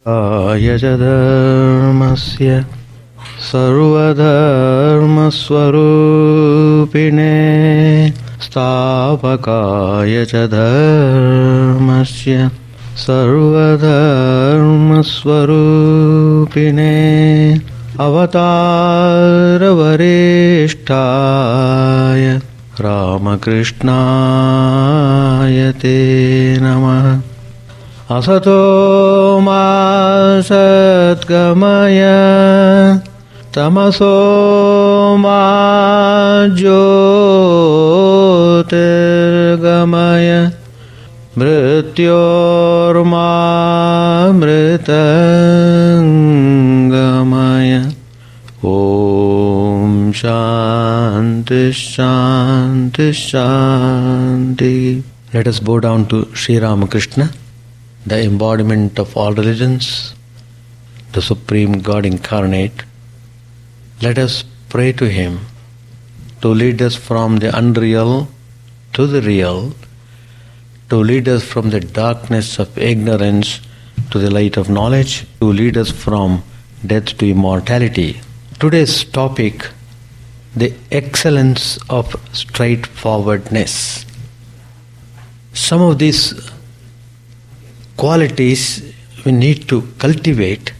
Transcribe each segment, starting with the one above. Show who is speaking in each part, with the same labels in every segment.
Speaker 1: Ayajadharmasya sarvadharmaswarupine Stavakaya Dharmasya sarvadharmaswarupine Avataravarishthaya Ramakrishnaya te namaha. Asato ma satgamaya tamaso ma jyotirgamaya mrityorma mritangamaya. Om Shanti Shanti Shanti. Let us bow down to Sri Ramakrishna, the embodiment of all religions, the Supreme God incarnate. Let us pray to Him to lead us from the unreal to the real, to lead us from the darkness of ignorance to the light of knowledge, to lead us from death to immortality. Today's topic, the excellence of straightforwardness. Some of these qualities we need to cultivate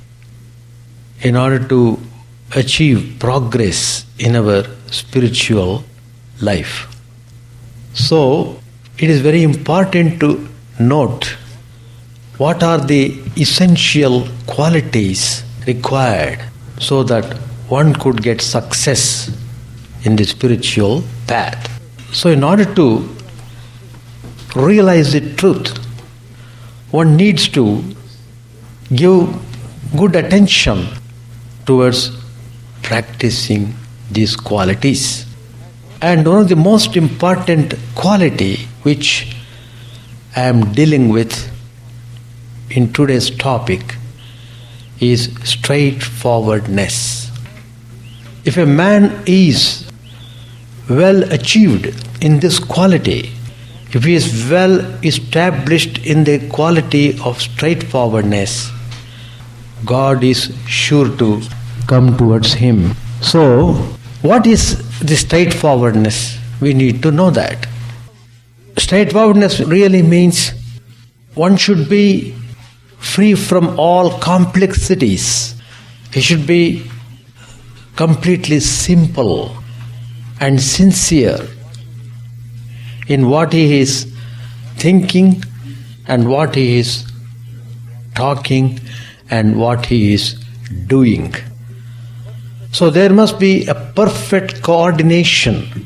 Speaker 1: in order to achieve progress in our spiritual life. So, it is very important to note what are the essential qualities required so that one could get success in the spiritual path. So, in order to realize the truth, one needs to give good attention towards practicing these qualities. And one of the most important quality which I am dealing with in today's topic is straightforwardness. If a man is well achieved in this quality, if he is well established in the quality of straightforwardness, God is sure to come towards him. So, what is the straightforwardness? We need to know that. Straightforwardness really means one should be free from all complexities. He should be completely simple and sincere in what he is thinking and what he is talking and what he is doing. So there must be a perfect coordination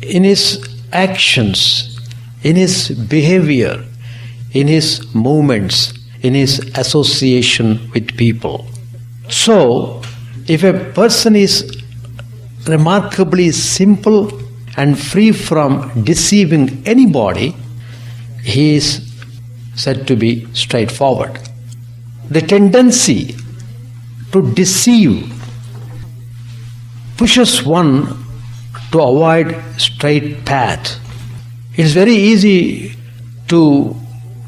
Speaker 1: in his actions, in his behavior, in his movements, in his association with people. So, if a person is remarkably simple and free from deceiving anybody, he is said to be straightforward. The tendency to deceive pushes one to avoid straight path. It is very easy to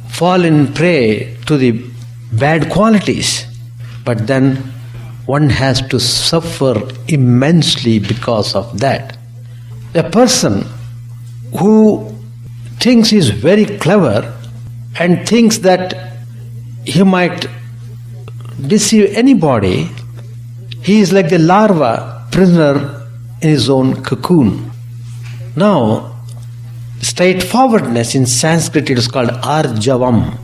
Speaker 1: fall in prey to the bad qualities, but then one has to suffer immensely because of that. A person who thinks he is very clever and thinks that he might deceive anybody, he is like the larva prisoner in his own cocoon. Now, straightforwardness in Sanskrit it is called arjavam.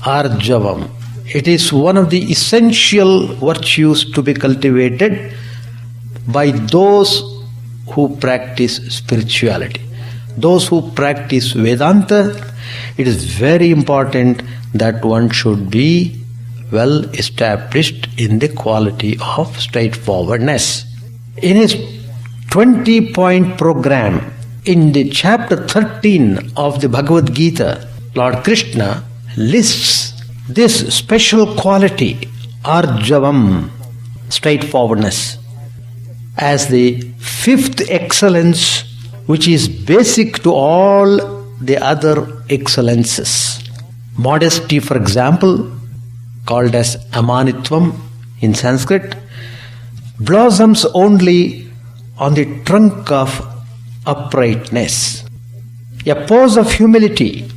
Speaker 1: Arjavam. It is one of the essential virtues to be cultivated by those who practice spirituality. Those who practice Vedanta, it is very important that one should be well established in the quality of straightforwardness. In his 20-point program, in the chapter 13 of the Bhagavad Gita, Lord Krishna lists this special quality, arjavam, straightforwardness, as the fifth excellence which is basic to all the other excellences. Modesty, for example, called as amanitvam in Sanskrit, blossoms only on the trunk of uprightness. A pose of humility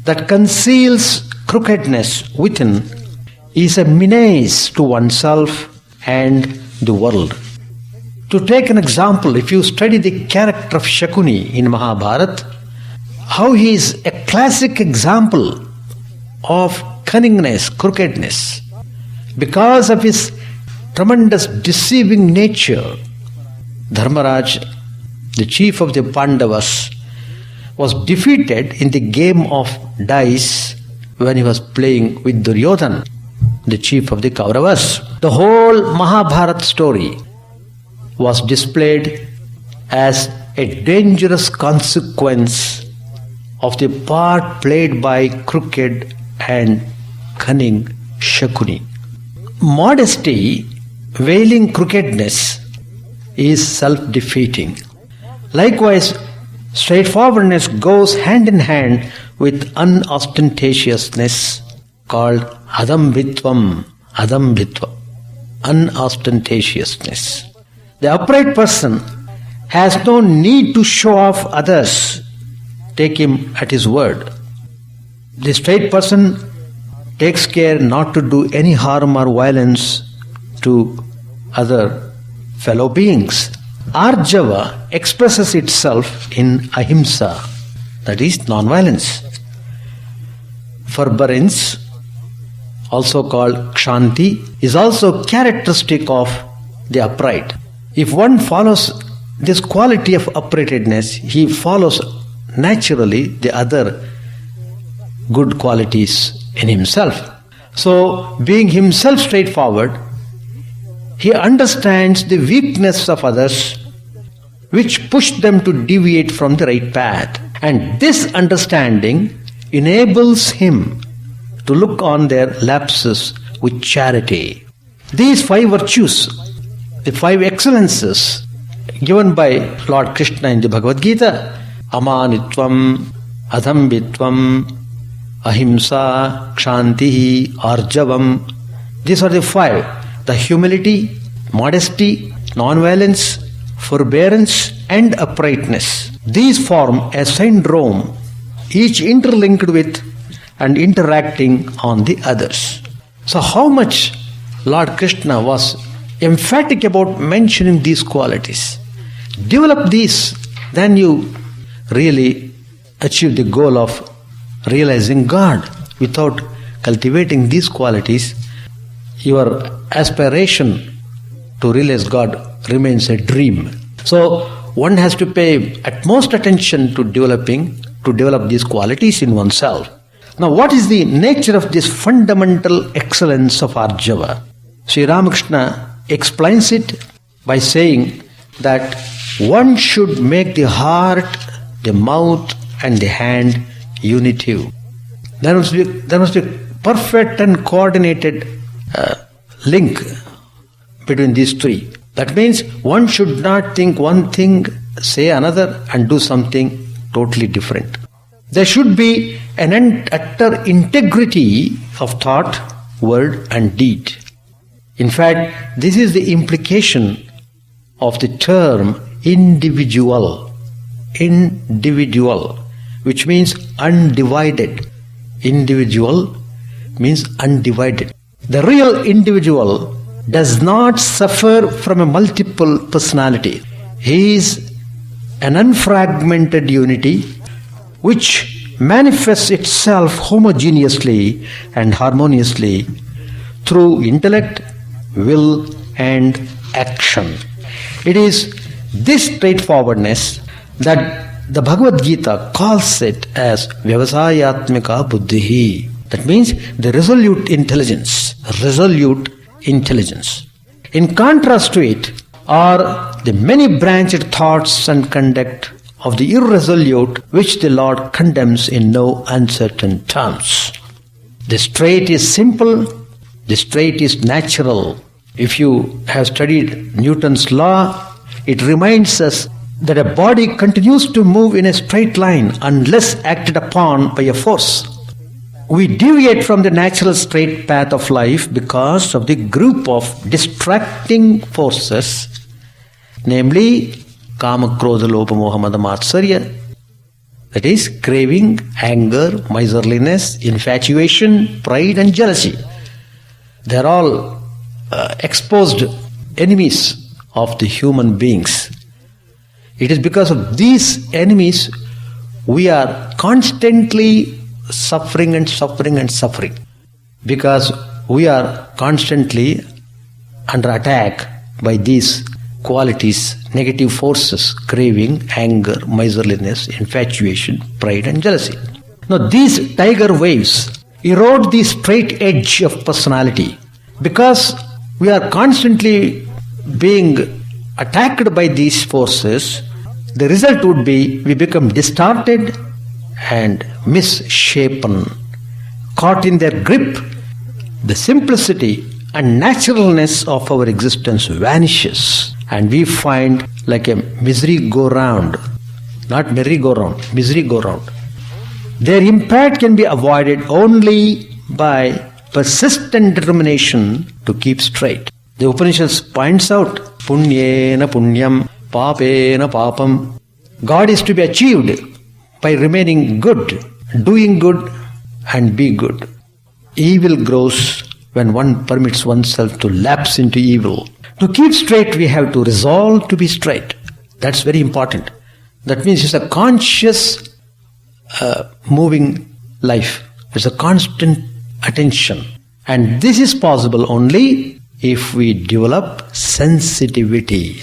Speaker 1: that conceals crookedness within is a menace to oneself and the world. To take an example, if you study the character of Shakuni in Mahabharata, how he is a classic example of cunningness, crookedness. Because of his tremendous deceiving nature, Dharmaraj, the chief of the Pandavas, was defeated in the game of dice when he was playing with Duryodhana, the chief of the Kauravas. The whole Mahabharata story was displayed as a dangerous consequence of the part played by crooked and cunning Shakuni. Modesty, veiling crookedness, is self-defeating. Likewise, straightforwardness goes hand in hand with unostentatiousness, called adambhitvam, unostentatiousness. The upright person has no need to show off others. Take him at his word. The straight person takes care not to do any harm or violence to other fellow beings. Arjava expresses itself in ahimsa, that is non-violence. Forbearance, also called kshanti, is also characteristic of the upright. If one follows this quality of uprightness, he follows naturally the other good qualities in himself. So, being himself straightforward, he understands the weakness of others which push them to deviate from the right path. And this understanding enables him to look on their lapses with charity. These 5 virtues, the 5 excellences given by Lord Krishna in the Bhagavad Gita, amanitvam, adambhitvam, ahimsa, kshantihi, arjavam. These are the 5. The humility, modesty, non-violence, forbearance and uprightness. These form a syndrome, each interlinked with and interacting on the others. So how much Lord Krishna was emphatic about mentioning these qualities. Develop these, then you really achieve the goal of realizing God. Without cultivating these qualities, your aspiration to realize God remains a dream. So one has to pay utmost attention to develop these qualities in oneself. Now what is the nature of this fundamental excellence of Arjava? Sri Ramakrishna explains it by saying that one should make the heart, the mouth and the hand unitive. There must be perfect and coordinated link between these 3. That means one should not think one thing, say another and do something totally different. There should be an utter integrity of thought, word and deed. In fact, this is the implication of the term individual. Individual, which means undivided. Individual means undivided. The real individual does not suffer from a multiple personality. He is an unfragmented unity which manifests itself homogeneously and harmoniously through intellect, will and action. It is this straightforwardness that the Bhagavad Gita calls it as vyavasayatmika buddhihi. That means the resolute intelligence. In contrast to it are the many branched thoughts and conduct of the irresolute which the Lord condemns in no uncertain terms. The straight is simple, the straight is natural. If you have studied Newton's law, it reminds us that a body continues to move in a straight line unless acted upon by a force. we deviate from the natural straight path of life because of the group of distracting forces, namely Kama, Krodha, Lobha, Moha, Mada, Matsarya. That is craving, anger, miserliness, infatuation, pride and jealousy. They are all exposed enemies of the human beings. It is because of these enemies we are constantly suffering and suffering and suffering. Because we are constantly under attack by these qualities, negative forces, craving, anger, miserliness, infatuation, pride and jealousy. Now these tiger waves erode the straight edge of personality. Because we are constantly being attacked by these forces, the result would be we become distorted and misshapen. Caught in their grip, the simplicity and naturalness of our existence vanishes, and we find like a merry-go-round, not merry-go-round, misery-go-round. Their impact can be avoided only by persistent determination to keep straight. The Upanishads points out, punyena punyam, papena papam. God is to be achieved by remaining good, doing good and be good. Evil grows when one permits oneself to lapse into evil. To keep straight, we have to resolve to be straight. That's very important. That means it's a conscious moving life. It's a constant attention. And this is possible only if we develop sensitivity.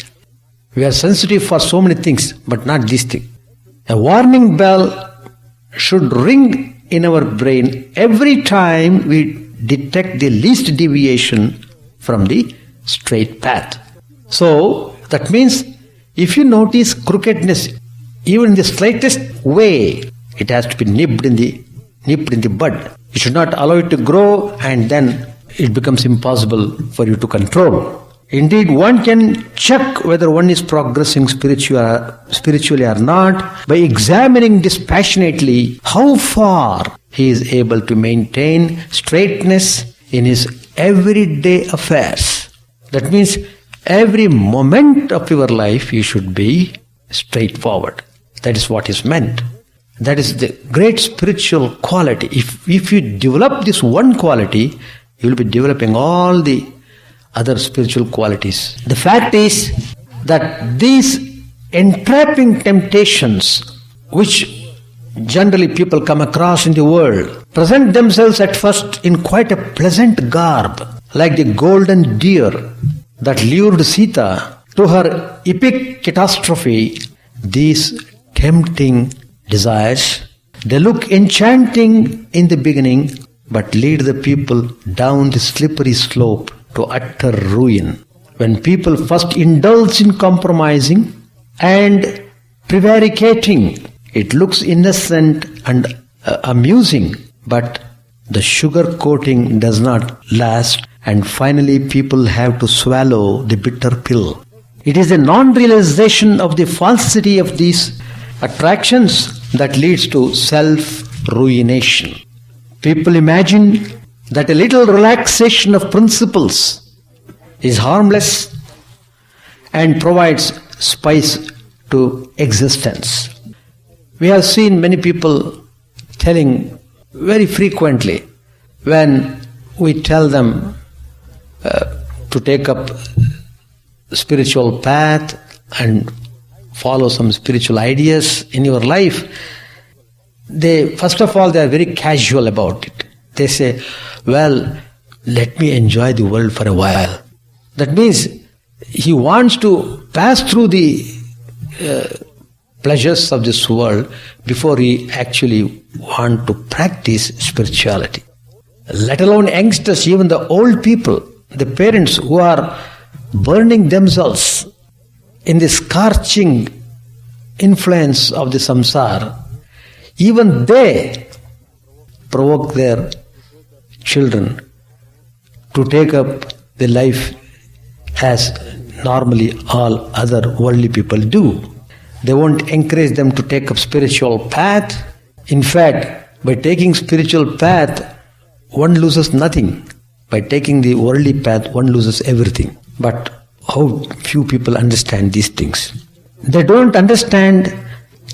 Speaker 1: We are sensitive for so many things, but not this thing. A warning bell should ring in our brain every time we detect the least deviation from the straight path. So that means if you notice crookedness, even in the slightest way, it has to be nipped in the bud. You should not allow it to grow, and then it becomes impossible for you to control. Indeed, one can check whether one is progressing spiritually or not by examining dispassionately how far he is able to maintain straightness in his everyday affairs. That means every moment of your life you should be straightforward. That is what is meant. That is the great spiritual quality. If you develop this one quality, you will be developing all the other spiritual qualities. The fact is that these entrapping temptations which generally people come across in the world present themselves at first in quite a pleasant garb, like the golden deer that lured Sita to her epic catastrophe. These tempting desires, they look enchanting in the beginning, but lead the people down the slippery slope to utter ruin. When people first indulge in compromising and prevaricating, it looks innocent and amusing, but the sugar coating does not last, and finally people have to swallow the bitter pill. It is a non-realization of the falsity of these attractions that leads to self-ruination. People imagine that a little relaxation of principles is harmless and provides spice to existence. We have seen many people telling very frequently, when we tell them to take up spiritual path and follow some spiritual ideas in your life, first of all, they are very casual about it. They say, well, let me enjoy the world for a while. That means he wants to pass through the pleasures of this world before he actually wants to practice spirituality. Let alone youngsters, even the old people, the parents who are burning themselves in the scorching influence of the samsara, even they provoke their children to take up the life as normally all other worldly people do. They won't encourage them to take up spiritual path. In fact, By taking spiritual path, one loses nothing. By taking the worldly path, one loses everything. But how few people understand these things. They don't understand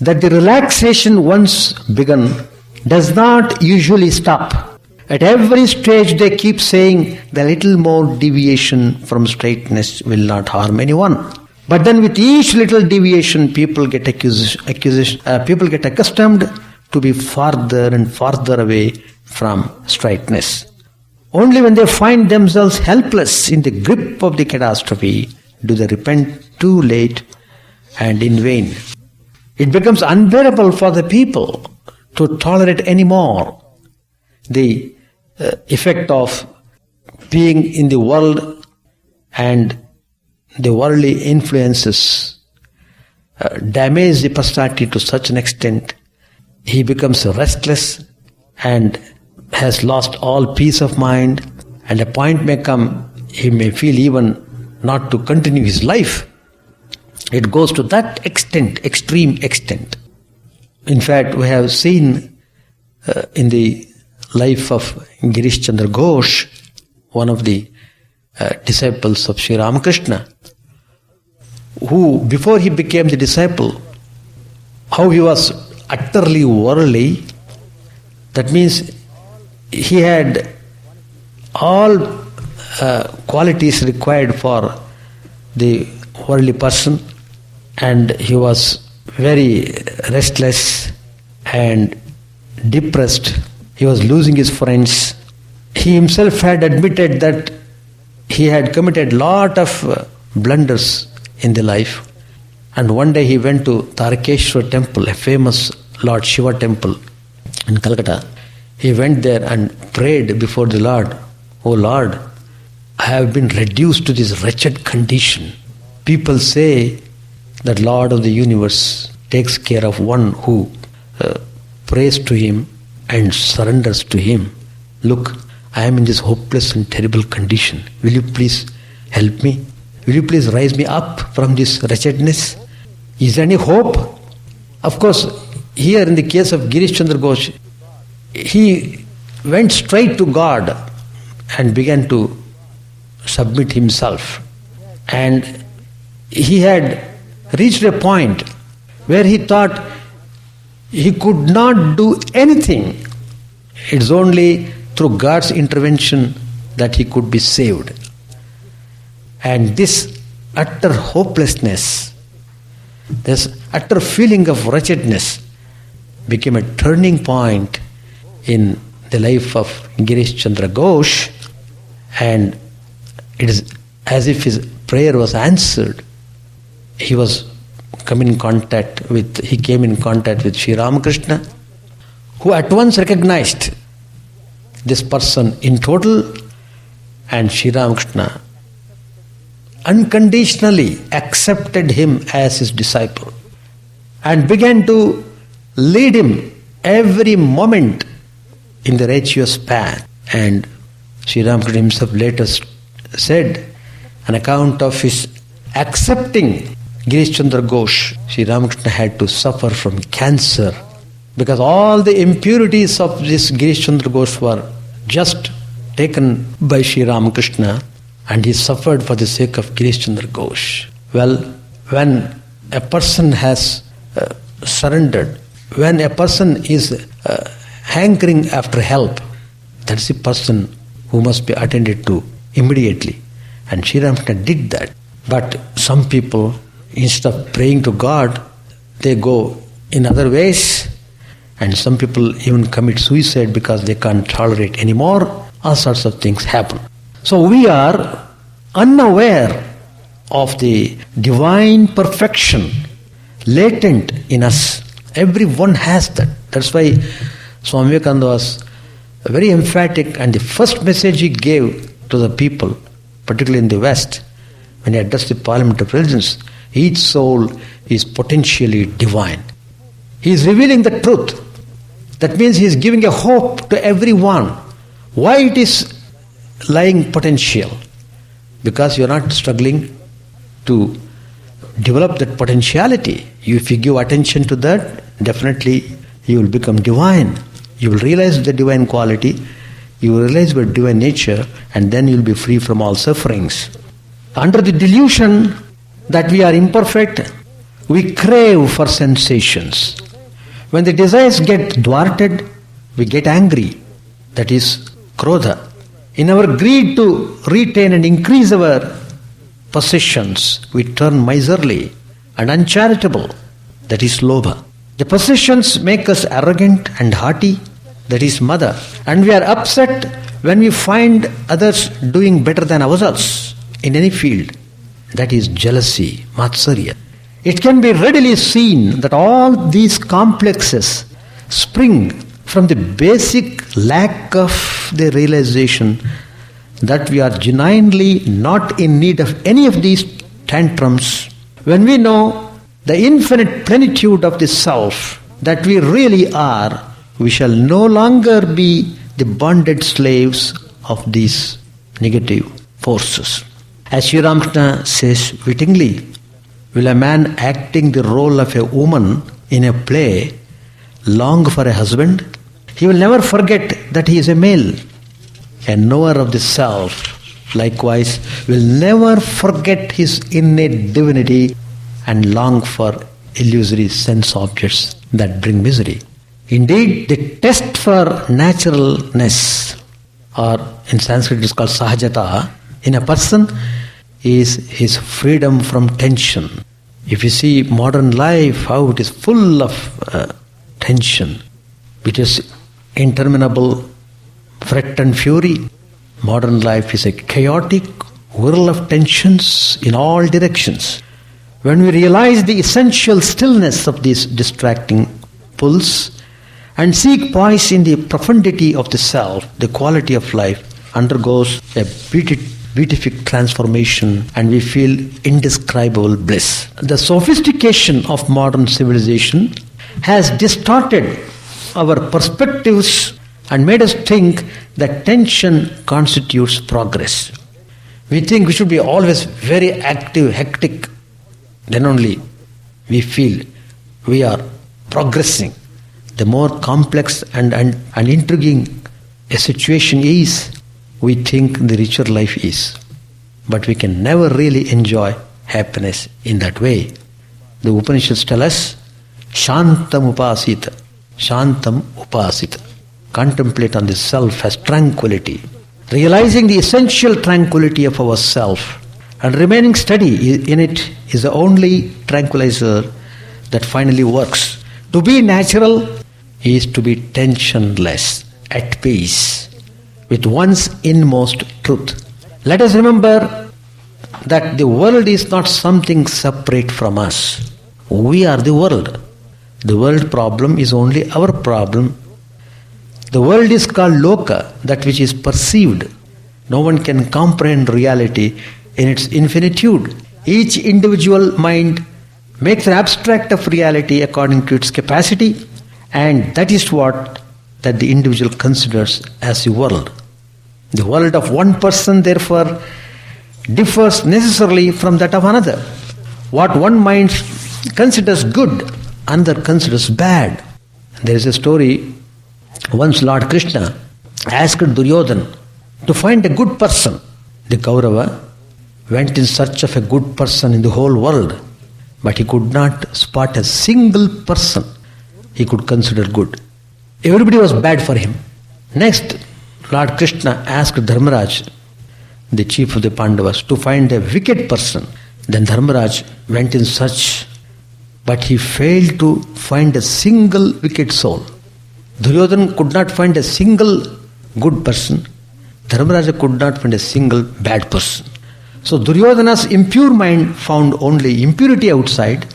Speaker 1: that the relaxation once begun does not usually stop. At every stage they keep saying the little more deviation from straightness will not harm anyone. But then with each little deviation people get accustomed to be farther and farther away from straightness. Only when they find themselves helpless in the grip of the catastrophe do they repent too late and in vain. It becomes unbearable for the people to tolerate anymore the effect of being in the world, and the worldly influences damage the personality to such an extent he becomes restless and has lost all peace of mind, and a point may come he may feel even not to continue his life. It goes to that extent, extreme extent. In fact, we have seen in the life of Girish Chandra Ghosh, one of the disciples of Sri Ramakrishna, who before he became the disciple, how he was utterly worldly. That means he had all qualities required for the worldly person, and he was very restless and depressed. He was losing his friends. He himself had admitted that he had committed lot of blunders in the life. And one day he went to Tarakeshwar temple, a famous Lord Shiva temple in Calcutta. He went there and prayed before the Lord, "Oh Lord, I have been reduced to this wretched condition. People say that Lord of the universe takes care of one who prays to him and surrenders to him. Look, I am in this hopeless and terrible condition. Will you please help me? Will you please rise me up from this wretchedness? Is there any hope?" Of course, here in the case of Girish Chandra Ghosh, he went straight to God and began to submit himself. And he had reached a point where he thought he could not do anything. It's only through God's intervention that he could be saved. And this utter hopelessness, this utter feeling of wretchedness became a turning point in the life of Girish Chandra Ghosh, and it is as if his prayer was answered. He came in contact with Sri Ramakrishna, who at once recognized this person in total, and Sri Ramakrishna unconditionally accepted him as his disciple and began to lead him every moment in the righteous path. And Sri Ramakrishna himself later said, an account of his accepting Girish Chandra Ghosh, Sri Ramakrishna had to suffer from cancer because all the impurities of this Girish Chandra Ghosh were just taken by Sri Ramakrishna, and he suffered for the sake of Girish Chandra Ghosh. Well, when a person has surrendered, when a person is hankering after help, that's the person who must be attended to immediately. And Sri Ramakrishna did that. But some people, instead of praying to God, they go in other ways, and some people even commit suicide because they can't tolerate anymore. All sorts of things happen. So we are unaware of the divine perfection latent in us. Everyone has that. That's why Swami Vivekananda was very emphatic, and the first message he gave to the people, particularly in the West, when he addressed the Parliament of Religions, each soul is potentially divine. He is revealing the truth. That means he is giving a hope to everyone. Why it is lying potential? Because you are not struggling to develop that potentiality. If you give attention to that, definitely you will become divine. You will realize the divine quality, you will realize your divine nature, and then you will be free from all sufferings. Under the delusion that we are imperfect, we crave for sensations. When the desires get thwarted, we get angry. That is krodha. In our greed to retain and increase our possessions, we turn miserly and uncharitable. That is lobha. The possessions make us arrogant and haughty. That is mada. And we are upset when we find others doing better than ourselves in any field. That is jealousy, matsarya. It can be readily seen that all these complexes spring from the basic lack of the realization that we are genuinely not in need of any of these tantrums. When we know the infinite plenitude of the self that we really are, we shall no longer be the bonded slaves of these negative forces. As Sri Ramakrishna says wittingly, will a man acting the role of a woman in a play long for a husband? He will never forget that he is a male. A knower of the self, likewise, will never forget his innate divinity and long for illusory sense objects that bring misery. Indeed, the test for naturalness, or in Sanskrit it is called sahajata, in a person is his freedom from tension. If you see modern life, how it is full of tension, it is interminable fret and fury. Modern life is a chaotic whirl of tensions in all directions. When we realize the essential stillness of these distracting pulls and seek poise in the profundity of the self, the quality of life undergoes a beatific transformation and we feel indescribable bliss. The sophistication of modern civilization has distorted our perspectives and made us think that tension constitutes progress. We think we should be always very active, hectic. Then only we feel we are progressing. The more complex and intriguing a situation is, we think the richer life is. But we can never really enjoy happiness in that way. The Upanishads tell us, Shantam upasita. Shantam upasita. Contemplate on the self as tranquility. Realizing the essential tranquility of our self and remaining steady in it is the only tranquilizer that finally works. To be natural is to be tensionless, at peace with one's inmost truth. Let us remember that the world is not something separate from us. We are the world. The world problem is only our problem. The world is called loka, that which is perceived. No one can comprehend reality in its infinitude. Each individual mind makes an abstract of reality according to its capacity, and that is what that the individual considers as the world. The world of one person, therefore, differs necessarily from that of another. What one mind considers good, another considers bad. There is a story. Once Lord Krishna asked Duryodhana to find a good person. The Kaurava went in search of a good person in the whole world, but he could not spot a single person he could consider good. Everybody was bad for him. Next, Lord Krishna asked Dharmaraj, the chief of the Pandavas, to find a wicked person. Then Dharmaraj went in search, but he failed to find a single wicked soul. Duryodhana could not find a single good person. Dharmaraja could not find a single bad person. So Duryodhana's impure mind found only impurity outside,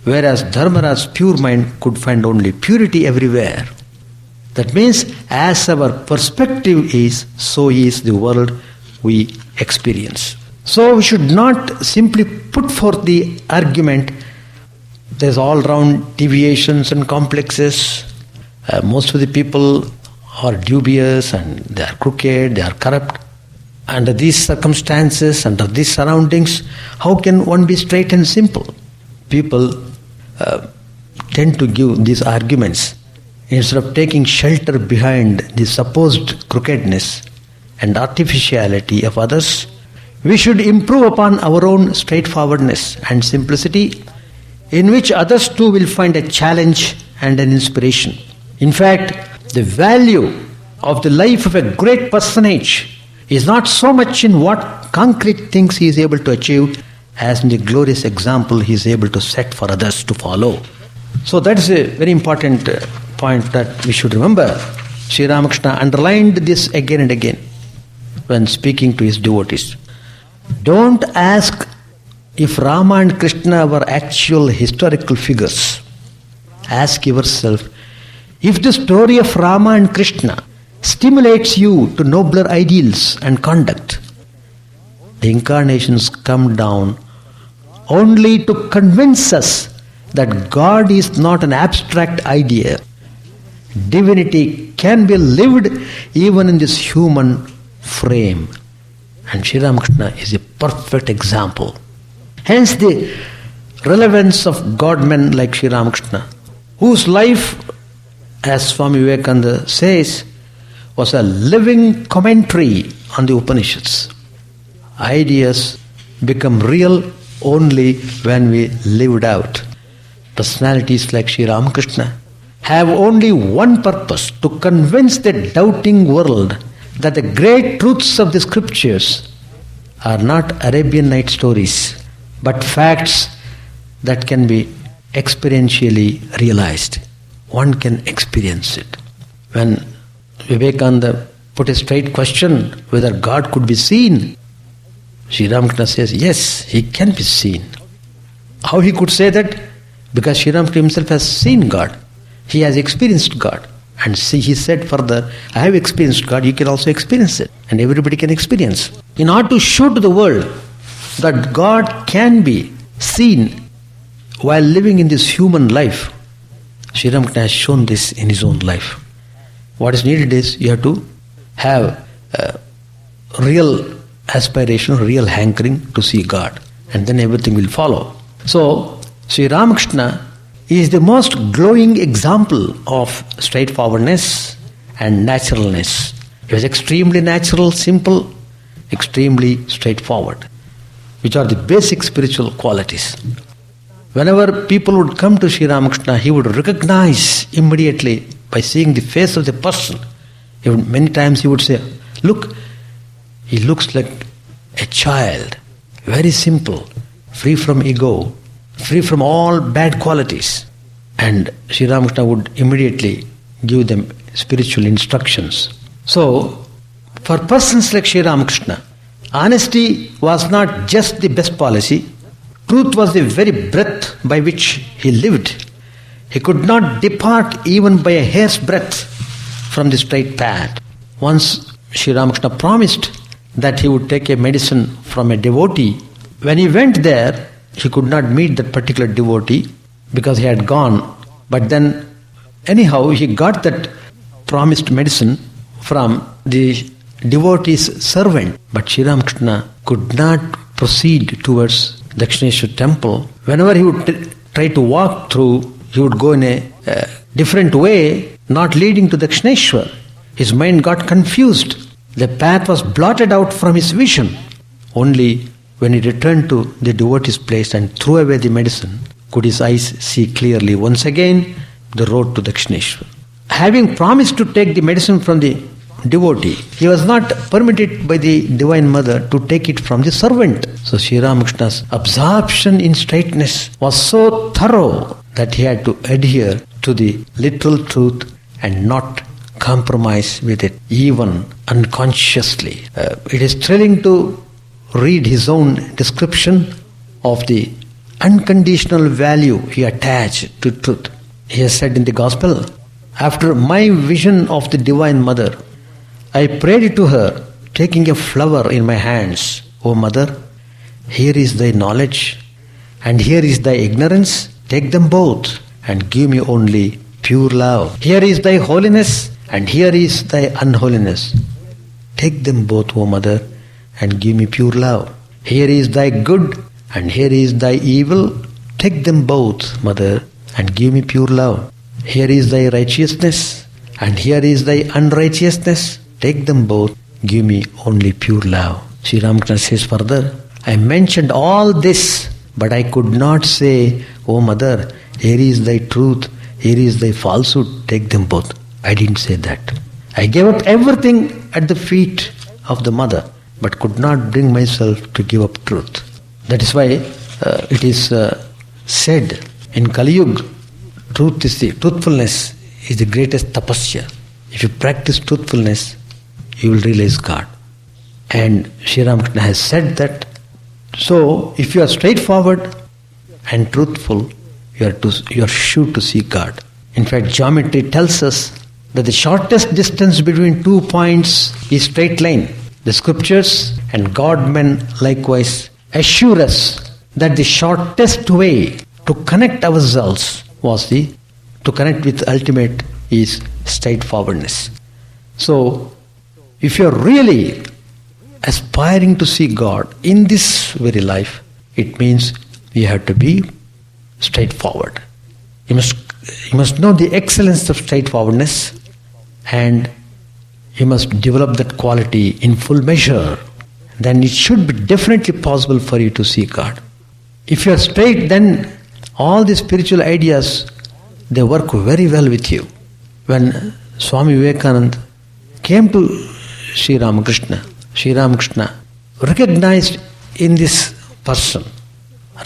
Speaker 1: whereas Dharmaraja's pure mind could find only purity everywhere. That means as our perspective is, so is the world we experience. So we should not simply put forth the argument, there's all round deviations and complexes. Most of the people are dubious and they are crooked, they are corrupt. Under these circumstances, under these surroundings, how can one be straight and simple? People tend to give these arguments instead of taking shelter behind the supposed crookedness and artificiality of others, we should improve upon our own straightforwardness and simplicity, in which others too will find a challenge and an inspiration. In fact, the value of the life of a great personage is not so much in what concrete things he is able to achieve as in the glorious example he is able to set for others to follow. So that is a very important point that we should remember. Sri Ramakrishna underlined this again and again when speaking to his devotees. Don't ask if Rama and Krishna were actual historical figures. Ask yourself if the story of Rama and Krishna stimulates you to nobler ideals and conduct. The incarnations come down only to convince us that God is not an abstract idea. Divinity can be lived even in this human frame. And Sri Ramakrishna is a perfect example. Hence the relevance of God-men like Sri Ramakrishna, whose life, as Swami Vivekananda says, was a living commentary on the Upanishads. Ideas become real only when we live it out. Personalities like Sri Ramakrishna have only one purpose: to convince the doubting world that the great truths of the scriptures are not Arabian Night stories, but facts that can be experientially realized. One can experience it. When Vivekananda put a straight question whether God could be seen, Sri Ramakrishna says, yes, he can be seen. How he could say that? Because Sri Ramakrishna himself has seen God. He has experienced God. And see, he said further, I have experienced God, you can also experience it. And everybody can experience. In order to show to the world that God can be seen while living in this human life, Sri Ramakrishna has shown this in his own life. What is needed is you have to have a real aspiration, real hankering to see God. And then everything will follow. So, Sri Ramakrishna is the most glowing example of straightforwardness and naturalness. He was extremely natural, simple, extremely straightforward, which are the basic spiritual qualities. Whenever people would come to Sri Ramakrishna, he would recognize immediately by seeing the face of the person. Many times he would say, look, he looks like a child, very simple, free from ego, free from all bad qualities. And Sri Ramakrishna would immediately give them spiritual instructions. So, for persons like Sri Ramakrishna, honesty was not just the best policy. Truth was the very breath by which he lived. He could not depart even by a hair's breadth from the straight path. Once Sri Ramakrishna promised that he would take a medicine from a devotee. When he went there, he could not meet that particular devotee because he had gone. But then, anyhow, he got that promised medicine from the devotee's servant. But Sri Ramakrishna could not proceed towards Dakshineshwar temple. Whenever he would try to walk through, he would go in a different way, not leading to Dakshineshwar. His mind got confused. The path was blotted out from his vision. Only when he returned to the devotee's place and threw away the medicine, could his eyes see clearly once again the road to Dakshineshwar. Having promised to take the medicine from the devotee, he was not permitted by the Divine Mother to take it from the servant. So Sri Ramakrishna's absorption in straightness was so thorough that he had to adhere to the literal truth and not compromise with it, even unconsciously. It is thrilling to read his own description of the unconditional value he attached to truth. He has said in the Gospel, after my vision of the Divine Mother, I prayed to her, taking a flower in my hands, O Mother, here is thy knowledge, and here is thy ignorance. Take them both, and give me only pure love. Here is thy holiness, and here is thy unholiness. Take them both, O Mother, and give me pure love. Here is thy good, and here is thy evil. Take them both, Mother, and give me pure love. Here is thy righteousness, and here is thy unrighteousness. Take them both. Give me only pure love. Sri Ramakrishna says further, I mentioned all this, but I could not say, oh mother, here is thy truth, here is thy falsehood, take them both. I didn't say that. I gave up everything at the feet of the mother, but could not bring myself to give up truth. That is why it is said in Kali Yuga, truthfulness is the greatest tapasya. If you practice truthfulness, you will realize God. And Sri Ramakrishna has said that. So, if you are straightforward and truthful, you are sure to see God. In fact, geometry tells us that the shortest distance between 2 points is straight line. The scriptures and God-men likewise assure us that the shortest way to connect ourselves to connect with ultimate is straightforwardness. So, if you are really aspiring to see God in this very life, it means you have to be straightforward. You must know the excellence of straightforwardness, and you must develop that quality in full measure. Then it should be definitely possible for you to see God. If you are straight, then all the spiritual ideas, they work very well with you. When Swami Vivekananda came to Sri Ramakrishna recognized in this person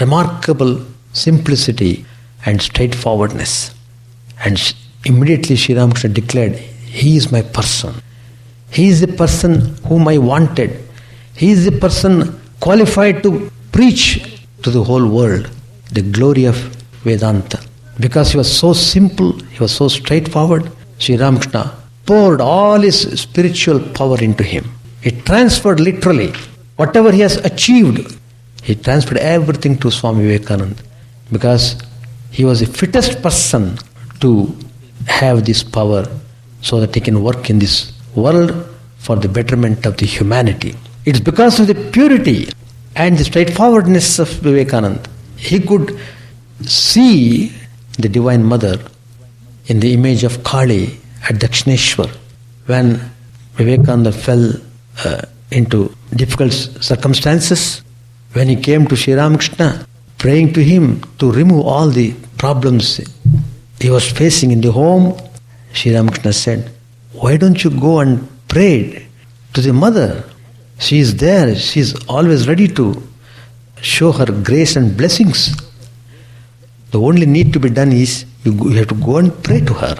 Speaker 1: remarkable simplicity and straightforwardness. And immediately Sri Ramakrishna declared, he is my person. He is the person whom I wanted. He is the person qualified to preach to the whole world the glory of Vedanta. Because he was so simple, he was so straightforward, Sri Ramakrishna poured all his spiritual power into him. He transferred literally whatever he has achieved. He transferred everything to Swami Vivekananda, because he was the fittest person to have this power so that he can work in this world for the betterment of the humanity. It's because of the purity and the straightforwardness of Vivekananda. He could see the Divine Mother in the image of Kali at Dakshineshwar. When Vivekananda fell into difficult circumstances, when he came to Sri Ramakrishna, praying to him to remove all the problems he was facing in the home, Sri Ramakrishna said, why don't you go and pray to the mother? She is there, she is always ready to show her grace and blessings. The only need to be done is you have to go and pray to her.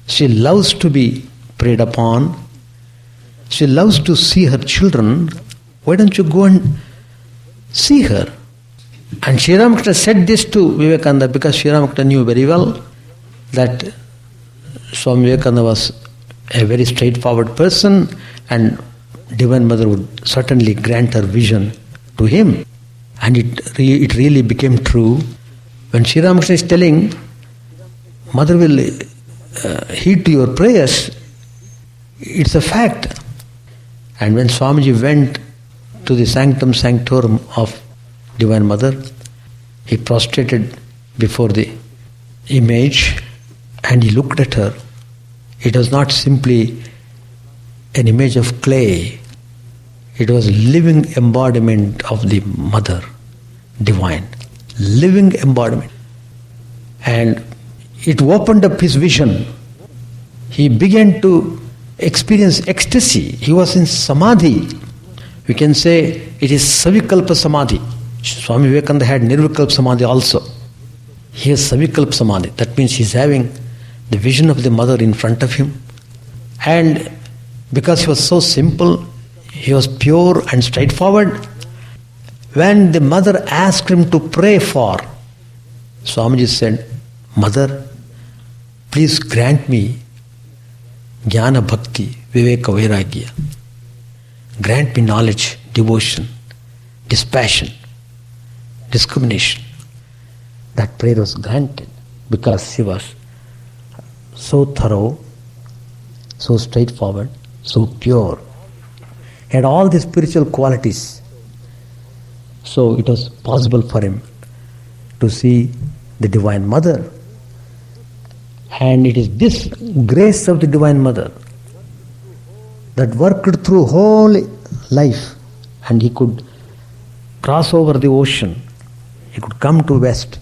Speaker 1: She loves to be prayed upon. She loves to see her children. Why don't you go and see her? And Sri Ramakrishna said this to Vivekananda because Sri Ramakrishna knew very well that Swami Vivekananda was a very straightforward person, and Divine Mother would certainly grant her vision to him. And it really became true. When Sri Ramakrishna is telling, Mother will heed to your prayers, it's a fact. And when Swamiji went to the sanctum sanctorum of Divine Mother, he prostrated before the image and he looked at her. It was not simply an image of clay. It was living embodiment of the Mother Divine. Living embodiment. And it opened up his vision. He began to experience ecstasy. He was in samadhi. We can say it is savikalpa samadhi. Swami Vivekananda had nirvikalpa samadhi also. He has savikalpa samadhi. That means he is having the vision of the Mother in front of him. And because he was so simple, he was pure and straightforward. When the Mother asked him to pray for, Swamiji said, Mother, please grant me jnana bhakti, viveka vairagya. Grant me knowledge, devotion, dispassion, discrimination. That prayer was granted because he was so thorough, so straightforward, so pure. He had all the spiritual qualities. So it was possible for him to see the Divine Mother. And it is this grace of the Divine Mother that worked through whole life, and he could cross over the ocean, he could come to West,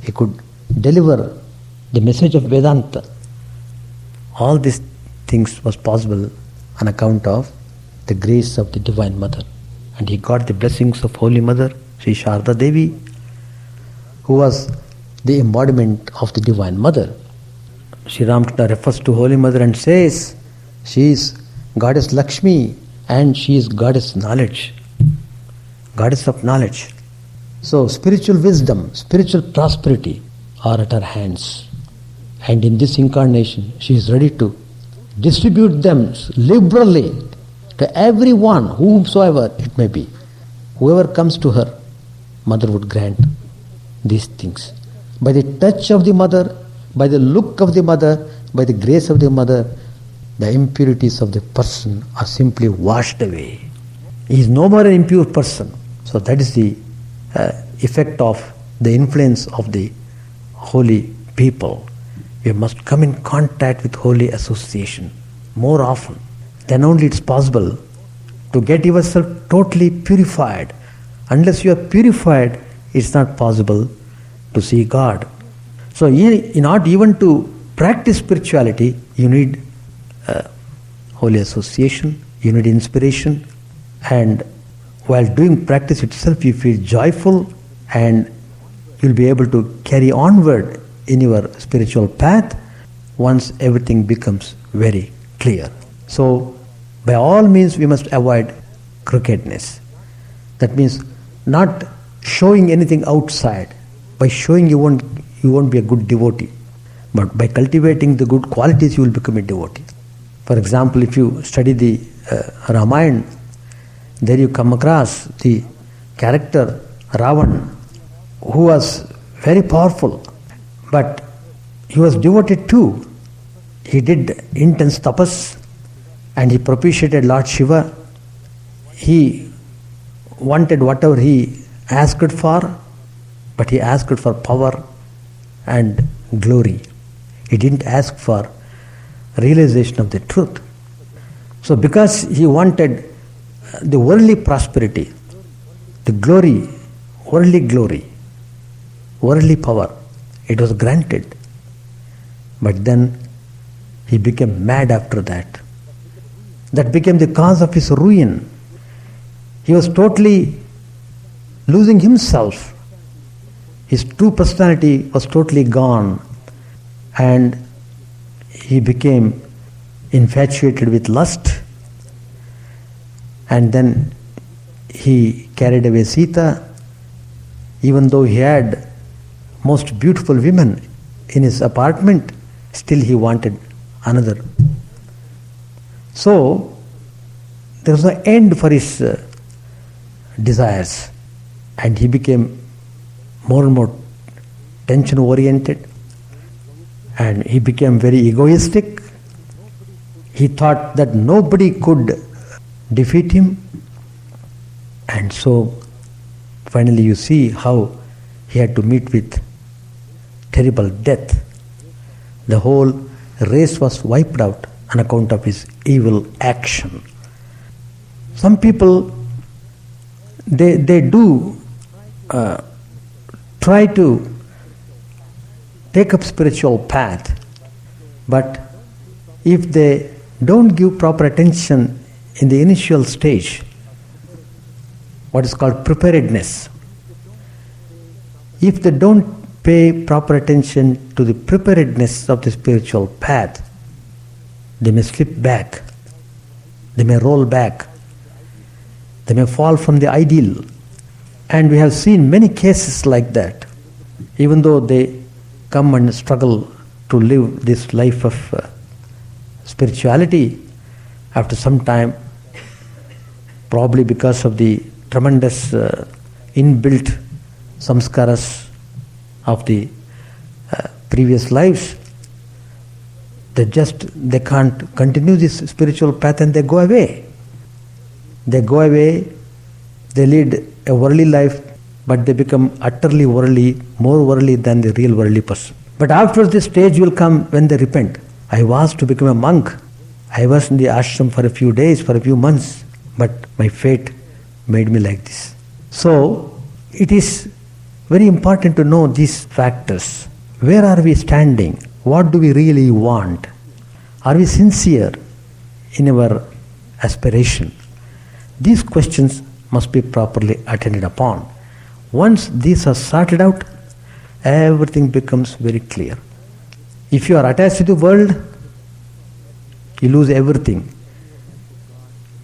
Speaker 1: he could deliver the message of Vedanta. All these things was possible on account of the grace of the Divine Mother. And he got the blessings of Holy Mother, Sri Sharda Devi, who was the embodiment of the Divine Mother. Sri Ramakrishna refers to Holy Mother and says, she is Goddess Lakshmi and she is Goddess Knowledge, Goddess of Knowledge. So spiritual wisdom, spiritual prosperity are at her hands. And in this incarnation, she is ready to distribute them liberally to everyone, whomsoever it may be. Whoever comes to her, Mother would grant these things. By the touch of the Mother, by the look of the Mother, by the grace of the Mother, the impurities of the person are simply washed away. He is no more an impure person. So that is the effect of the influence of the holy people. We must come in contact with holy association more often. Then only it's possible to get yourself totally purified. Unless you are purified, it's not possible to see God. So in order even to practice spirituality, you need holy association, you need inspiration, and while doing practice itself, you feel joyful and you'll be able to carry onward in your spiritual path once everything becomes very clear. So by all means we must avoid crookedness. That means not showing anything outside. By showing you won't be a good devotee. But by cultivating the good qualities you will become a devotee. For example, if you study the Ramayana, there you come across the character Ravan, who was very powerful, but he was devoted too. He did intense tapas and he propitiated Lord Shiva. He wanted whatever he asked for, but he asked for power and glory. He didn't ask for realization of the truth. So because he wanted the worldly prosperity, the glory, worldly power, it was granted. But then he became mad after that. That became the cause of his ruin. He was totally losing himself. His true personality was totally gone, and he became infatuated with lust, and then he carried away Sita, even though he had most beautiful women in his apartment, still he wanted another. So there was no end for his desires, and he became more and more tension oriented, and he became very egoistic. He thought that nobody could defeat him, and so finally you see how he had to meet with terrible death. The whole race was wiped out on account of his evil action. Some people, they do try to take up spiritual path, but if they don't give proper attention in the initial stage, what is called preparedness, if they don't pay proper attention to the preparedness of the spiritual path, they may slip back, they may roll back, they may fall from the ideal. And we have seen many cases like that. Even though they come and struggle to live this life of spirituality, after some time, probably because of the tremendous inbuilt samskaras of the previous lives, they can't continue this spiritual path and they go away. They go away, they lead a worldly life, but they become utterly worldly, more worldly than the real worldly person. But after this stage will come when they repent. I was to become a monk. I was in the ashram for a few days, for a few months, but my fate made me like this. So, it is very important to know these factors. Where are we standing? What do we really want? Are we sincere in our aspiration? These questions must be properly attended upon. Once these are sorted out, everything becomes very clear. If you are attached to the world, you lose everything.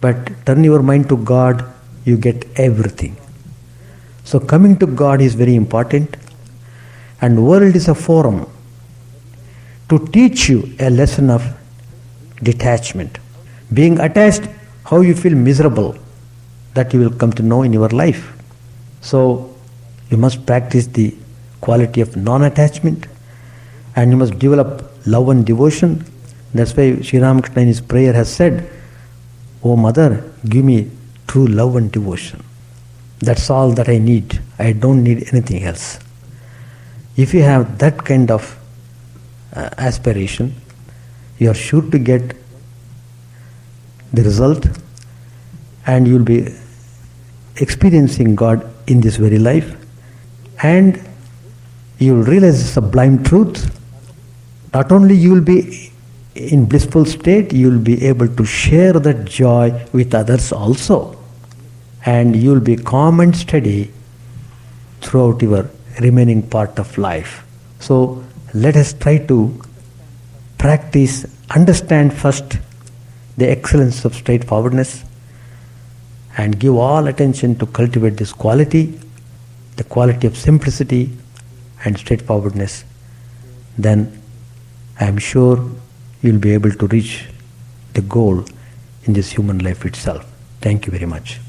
Speaker 1: But turn your mind to God, you get everything. So coming to God is very important, and world is a forum to teach you a lesson of detachment. Being attached, how you feel miserable, that you will come to know in your life. So you must practice the quality of non-attachment, and you must develop love and devotion. That's why Sri Ramakrishna in his prayer has said, "O Mother, give me true love and devotion. That's all that I need. I don't need anything else." If you have that kind of aspiration, you are sure to get the result, and you will be experiencing God in this very life, and you will realize the sublime truth. Not only you will be in blissful state, you will be able to share that joy with others also, and you will be calm and steady throughout your remaining part of life. So let us try to practice, understand first the excellence of straightforwardness, and give all attention to cultivate this quality, the quality of simplicity and straightforwardness. Then I am sure you will be able to reach the goal in this human life itself. Thank you very much.